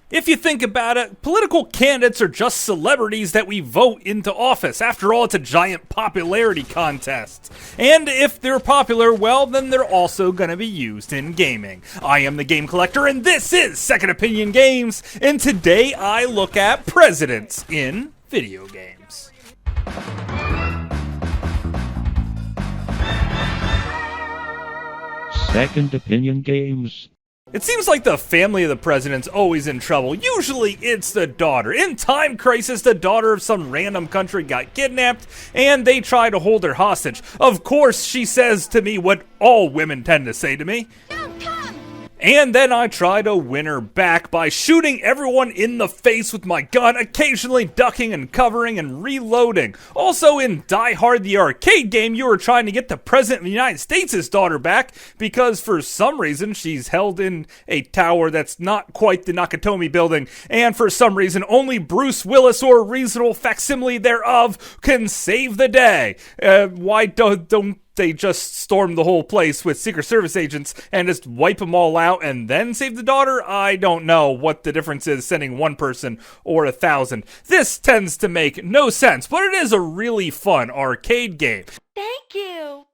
If you think about it, political candidates are just celebrities that we vote into office. After all, it's a giant popularity contest. And if they're popular, well, then they're also going to be used in gaming. I am the Game Collector, and this is Second Opinion Games, and today I look at presidents in video games. Second Opinion Games. It seems like the family of the president's always in trouble. Usually it's the daughter. In Time Crisis, the daughter of some random country got kidnapped, and they try to hold her hostage. Of course, she says to me what all women tend to say to me. Don't come! And then I try to win her back by shooting everyone in the face with my gun, occasionally ducking and covering and reloading. Also in Die Hard, the arcade game, you were trying to get the President of the United States' daughter back because for some reason she's held in a tower that's not quite the Nakatomi building, and for some reason only Bruce Willis or a reasonable facsimile thereof can save the day. Why don't they just storm the whole place with Secret Service agents and just wipe them all out and then save the daughter? I don't know what the difference is sending one person or 1,000. This tends to make no sense, but it is a really fun arcade game. Thank you.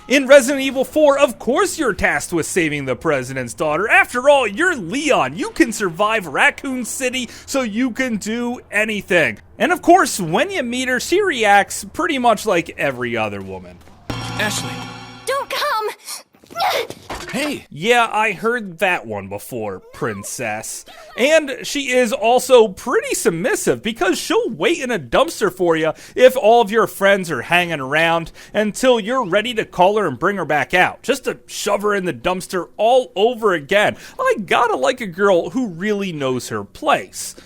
In Resident Evil 4, of course you're tasked with saving the president's daughter. After all, you're Leon. You can survive Raccoon City, so you can do anything. And of course, when you meet her, she reacts pretty much like every other woman. Ashley. Don't come! Hey! Yeah, I heard that one before, princess. And she is also pretty submissive because she'll wait in a dumpster for you if all of your friends are hanging around until you're ready to call her and bring her back out, just to shove her in the dumpster all over again. I gotta like a girl who really knows her place.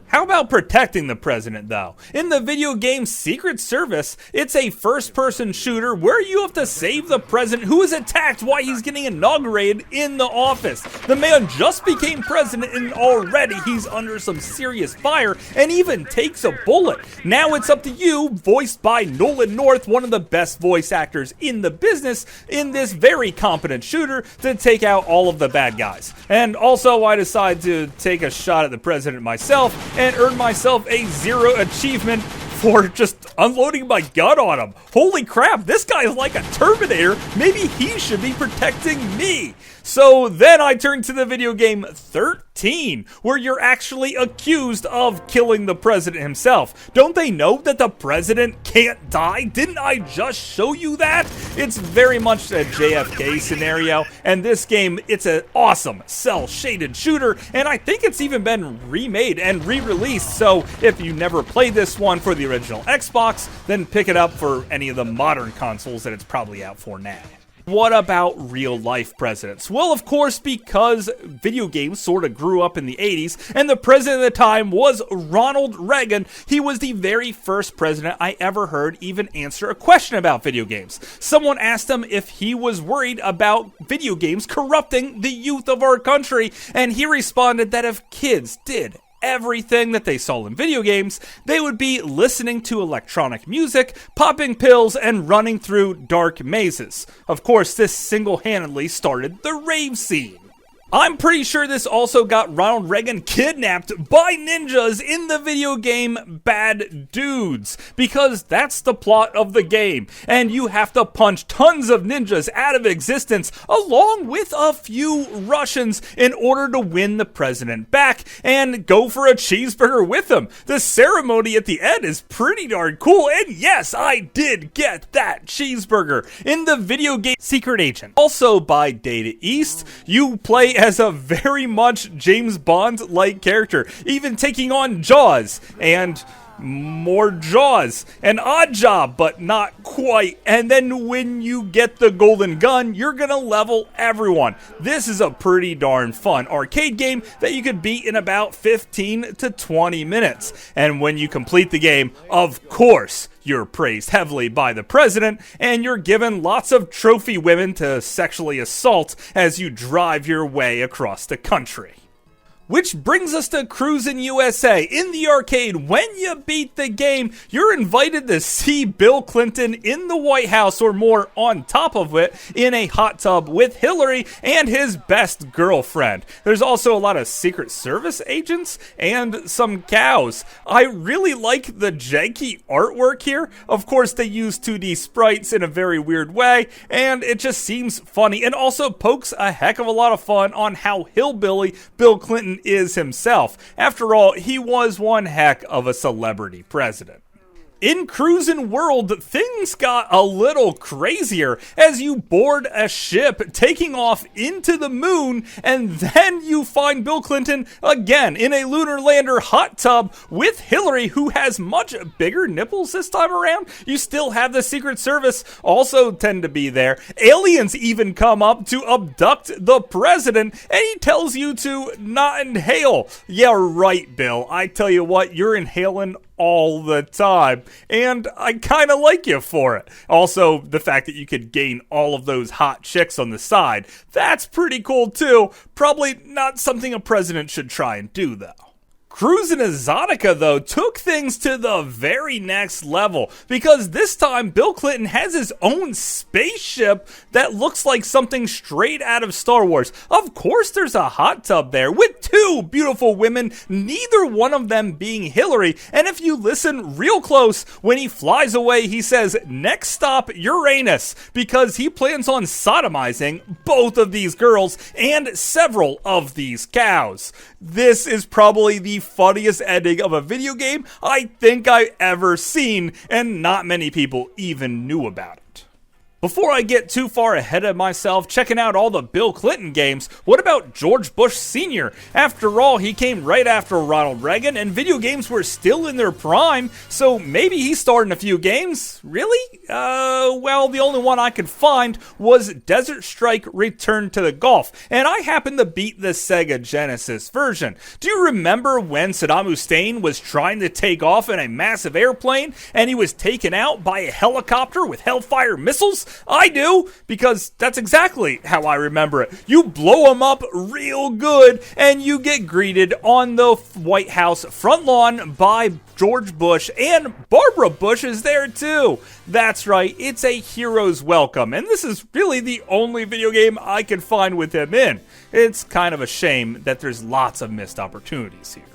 How about protecting the president, though? In the video game Secret Service, it's a first-person shooter where you have to save the president who is attacked while he's getting inaugurated in the office. The man just became president and already he's under some serious fire and even takes a bullet. Now it's up to you, voiced by Nolan North, one of the best voice actors in the business, in this very competent shooter, to take out all of the bad guys. And also, I decide to take a shot at the president myself and earn myself a 0 achievement for just unloading my gun on him. Holy crap, this guy is like a Terminator. Maybe he should be protecting me. So then I turn to the video game 13, where you're actually accused of killing the president himself. Don't they know that the president can't die? Didn't I just show you that? It's very much a JFK scenario, and this game, it's an awesome cel-shaded shooter, and I think it's even been remade and re-released, so if you never played this one for the original Xbox, then pick it up for any of the modern consoles that it's probably out for now. What about real-life presidents? Well, of course, because video games sort of grew up in the 80s, and the president at the time was Ronald Reagan. He was the very first president I ever heard even answer a question about video games. Someone asked him if he was worried about video games corrupting the youth of our country, and he responded that if kids did everything that they saw in video games, they would be listening to electronic music, popping pills, and running through dark mazes. Of course, this single-handedly started the rave scene. I'm pretty sure this also got Ronald Reagan kidnapped by ninjas in the video game Bad Dudes, because that's the plot of the game, and you have to punch tons of ninjas out of existence along with a few Russians in order to win the president back and go for a cheeseburger with him. The ceremony at the end is pretty darn cool, and yes, I did get that cheeseburger in the video game Secret Agent. Also by Data East, you play as a very much James Bond-like character, even taking on Jaws and more Jaws. An odd job, but not quite. And then when you get the golden gun, you're gonna level everyone. This is a pretty darn fun arcade game that you could beat in about 15 to 20 minutes. And when you complete the game, of course, you're praised heavily by the president, and you're given lots of trophy women to sexually assault as you drive your way across the country. Which brings us to Cruis'n USA. In the arcade, when you beat the game, you're invited to see Bill Clinton in the White House, or more, on top of it, in a hot tub with Hillary and his best girlfriend. There's also a lot of Secret Service agents and some cows. I really like the janky artwork here. Of course, they use 2D sprites in a very weird way, and it just seems funny, and also pokes a heck of a lot of fun on how hillbilly Bill Clinton is himself. After all, he was one heck of a celebrity president. In Cruis'n World, things got a little crazier as you board a ship taking off into the moon, and then you find Bill Clinton again in a Lunar Lander hot tub with Hillary, who has much bigger nipples this time around. You still have the Secret Service also tend to be there. Aliens even come up to abduct the president, and he tells you to not inhale. Yeah, right, Bill. I tell you what, you're inhaling all the time, and I kind of like you for it. Also, the fact that you could gain all of those hot chicks on the side, that's pretty cool too. Probably not something a president should try and do, though. Cruis'n Exotica, though, took things to the very next level, because this time Bill Clinton has his own spaceship that looks like something straight out of Star Wars. Of course there's a hot tub there with two beautiful women, neither one of them being Hillary, and if you listen real close, when he flies away he says, "Next stop, Uranus," because he plans on sodomizing both of these girls and several of these cows. This is probably the funniest ending of a video game I think I've ever seen, and not many people even knew about it. Before I get too far ahead of myself checking out all the Bill Clinton games, what about George Bush Sr.? After all, he came right after Ronald Reagan, and video games were still in their prime, so maybe he starred in a few games? Really? Well, the only one I could find was Desert Strike Return to the Gulf, and I happened to beat the Sega Genesis version. Do you remember when Saddam Hussein was trying to take off in a massive airplane, and he was taken out by a helicopter with Hellfire missiles? I do, because that's exactly how I remember it. You blow them up real good, and you get greeted on the White House front lawn by George Bush, and Barbara Bush is there too. That's right, it's a hero's welcome, and this is really the only video game I can find with him in. It's kind of a shame that there's lots of missed opportunities here.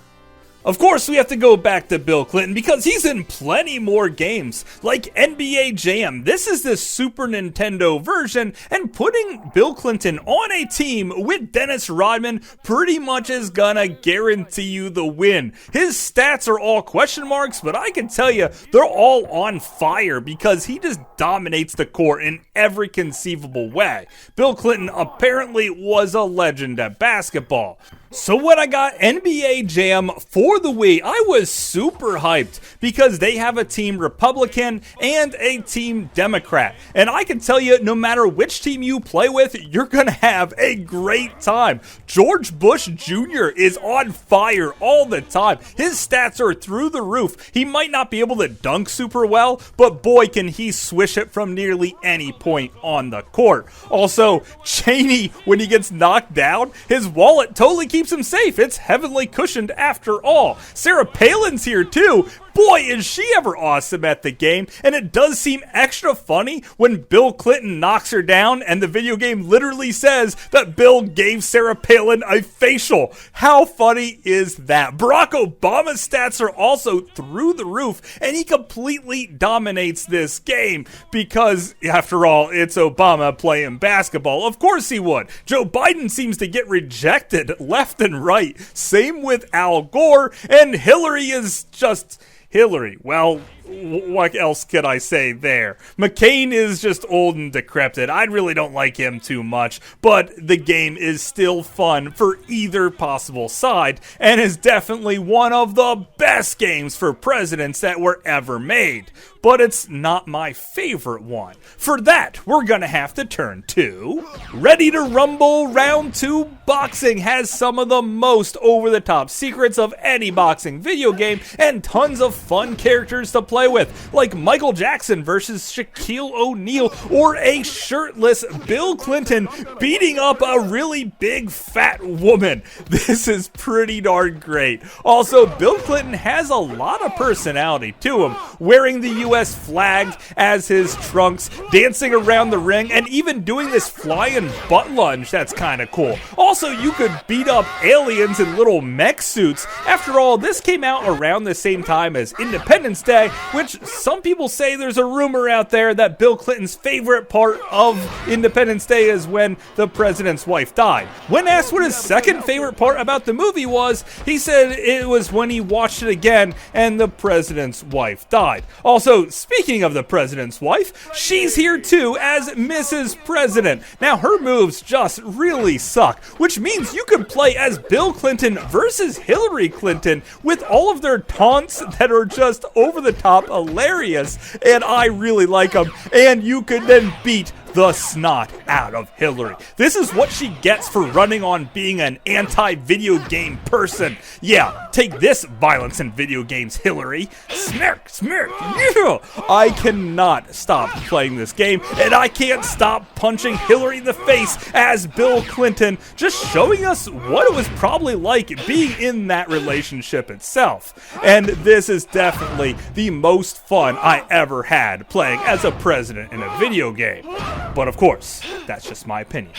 Of course, we have to go back to Bill Clinton because he's in plenty more games, like NBA Jam. This is the Super Nintendo version, and putting Bill Clinton on a team with Dennis Rodman pretty much is gonna guarantee you the win. His stats are all question marks, but I can tell you they're all on fire because he just dominates the court in every conceivable way. Bill Clinton apparently was a legend at basketball. So when I got NBA Jam for the Wii, I was super hyped because they have a team Republican and a team Democrat. And I can tell you, no matter which team you play with, you're gonna have a great time. George Bush Jr. is on fire all the time. His stats are through the roof. He might not be able to dunk super well, but boy can he swish it from nearly any point on the court. Also, Cheney, when he gets knocked down, his wallet totally keeps him safe. It's heavily cushioned after all. Sarah Palin's here too. Boy, is she ever awesome at the game, and it does seem extra funny when Bill Clinton knocks her down and the video game literally says that Bill gave Sarah Palin a facial. How funny is that? Barack Obama's stats are also through the roof, and he completely dominates this game because, after all, it's Obama playing basketball. Of course he would. Joe Biden seems to get rejected left and right. Same with Al Gore, and Hillary is just Hillary. Well, what else could I say there? McCain is just old and decrepit. I really don't like him too much, but the game is still fun for either possible side, and is definitely one of the best games for presidents that were ever made. But it's not my favorite one. For that, we're gonna have to turn to Ready to Rumble Round 2 Boxing. Has some of the most over-the-top secrets of any boxing video game, and tons of fun characters to play play with, like Michael Jackson versus Shaquille O'Neal, or a shirtless Bill Clinton beating up a really big fat woman. This is pretty darn great. Also, Bill Clinton has a lot of personality to him, wearing the US flag as his trunks, dancing around the ring, and even doing this flying butt lunge. That's kind of cool. Also, you could beat up aliens in little mech suits. After all, this came out around the same time as Independence Day, which some people say there's a rumor out there that Bill Clinton's favorite part of Independence Day is when the president's wife died. When asked what his second favorite part about the movie was, he said it was when he watched it again and the president's wife died. Also, speaking of the president's wife, she's here too as Mrs. President. Now, her moves just really suck, which means you can play as Bill Clinton versus Hillary Clinton with all of their taunts that are just over the top hilarious, and I really like them, and you could then beat the snot out of Hillary. This is what she gets for running on being an anti-video game person. Yeah, take this, violence in video games, Hillary. Smirk, smirk, yeah. I cannot stop playing this game, and I can't stop punching Hillary in the face as Bill Clinton, just showing us what it was probably like being in that relationship itself. And this is definitely the most fun I ever had playing as a president in a video game. But of course, that's just my opinion.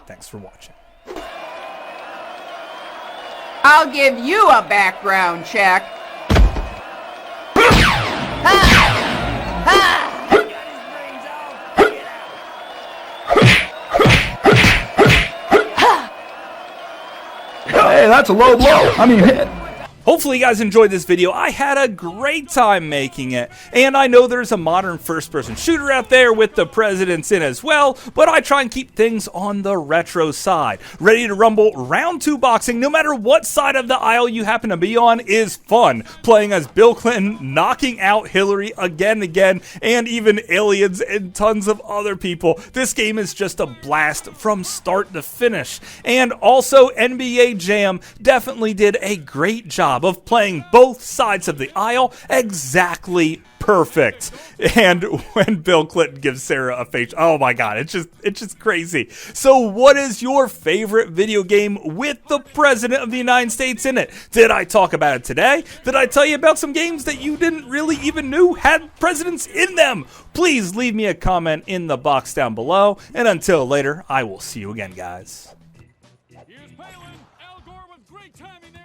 Thanks for watching. I'll give you a background check. Hey, that's a low blow. I mean, hit. Hopefully you guys enjoyed this video. I had a great time making it, and I know there's a modern first-person shooter out there with the presidents in as well, but I try and keep things on the retro side. Ready to Rumble Round 2 boxing, no matter what side of the aisle you happen to be on, is fun. Playing as Bill Clinton, knocking out Hillary again and again, and even aliens and tons of other people. This game is just a blast from start to finish. And also, NBA Jam definitely did a great job of playing both sides of the aisle exactly perfect. And when Bill Clinton gives Sarah a face, oh my god, it's just crazy. So what is your favorite video game with the President of the United States in it? Did I talk about it today? Did I tell you about some games that you didn't really even know had presidents in them? Please leave me a comment in the box down below, and until later, I will see you again, guys. Here's Palin, Al Gore with great timing there.